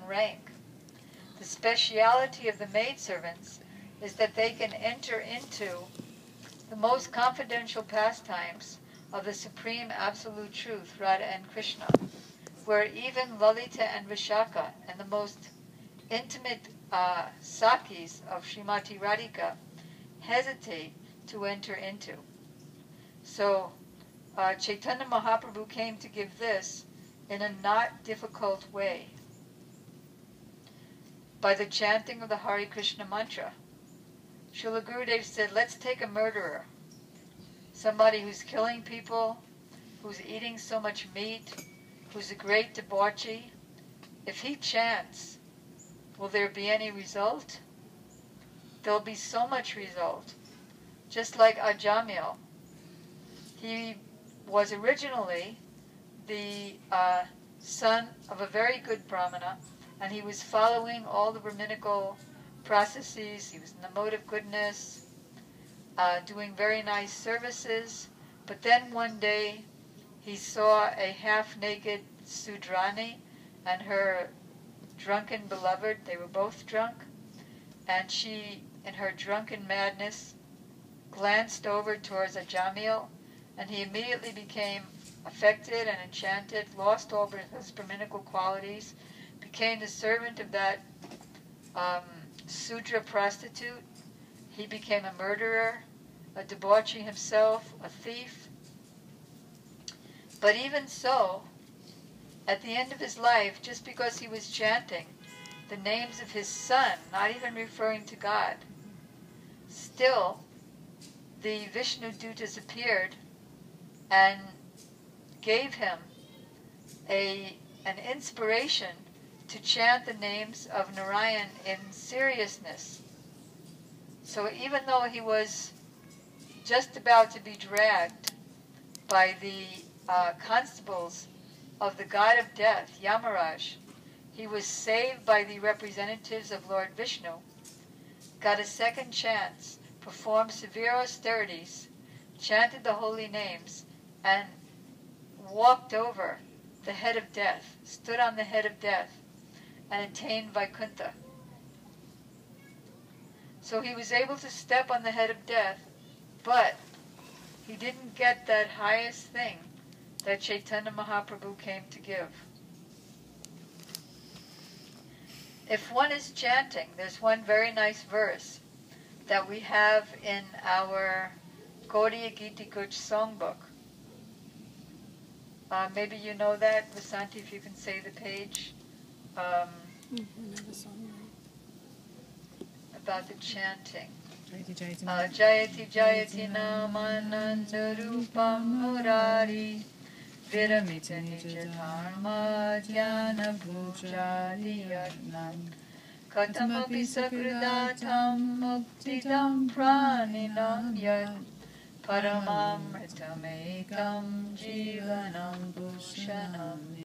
rank. The speciality of the maidservants is that they can enter into the most confidential pastimes of the Supreme Absolute Truth, Radha and Krishna, where even Lalita and Vishaka and the most intimate Sakis of Srimati Radhika hesitate to enter into. So Chaitanya Mahaprabhu came to give this in a not difficult way, by the chanting of the Hare Krishna mantra. Srila Gurudev said, let's take a murderer, somebody who's killing people, who's eating so much meat, who's a great debauchee. If he chants, will there be any result? There'll be so much result. Just like Ajamil. He was originally the son of a very good Brahmana, and he was following all the Brahminical processes. He was in the mode of goodness, doing very nice services. But then one day he saw a half-naked Sudrani and her drunken beloved. They were both drunk, and she, in her drunken madness, glanced over towards Ajamil, and he immediately became affected and enchanted, lost all his Brahminical qualities, became the servant of that Sudra prostitute. He became a murderer, a debauchee himself, a thief. But even so, at the end of his life, just because he was chanting the names of his son, not even referring to God, still the Vishnu Dutas appeared and gave him an inspiration to chant the names of Narayan in seriousness. So even though he was just about to be dragged by the constables of the god of death, Yamaraj, he was saved by the representatives of Lord Vishnu, got a second chance, performed severe austerities, chanted the holy names, and walked over the head of death, stood on the head of death, and attained Vaikuntha. So he was able to step on the head of death, but he didn't get that highest thing that Chaitanya Mahaprabhu came to give. If one is chanting, there's one very nice verse that we have in our Gaudiya Gita Kuch songbook. Maybe you know that, Vasanti, if you can say the page. About the chanting. Jayati Jayati Namananda Rupam Murari Viramita Nija Dharma Jnana Bhujari Yatnam Katamapi Sakridatam Muktidam Praninam Yat Paramamritam Ekam Jivanam Bhushanam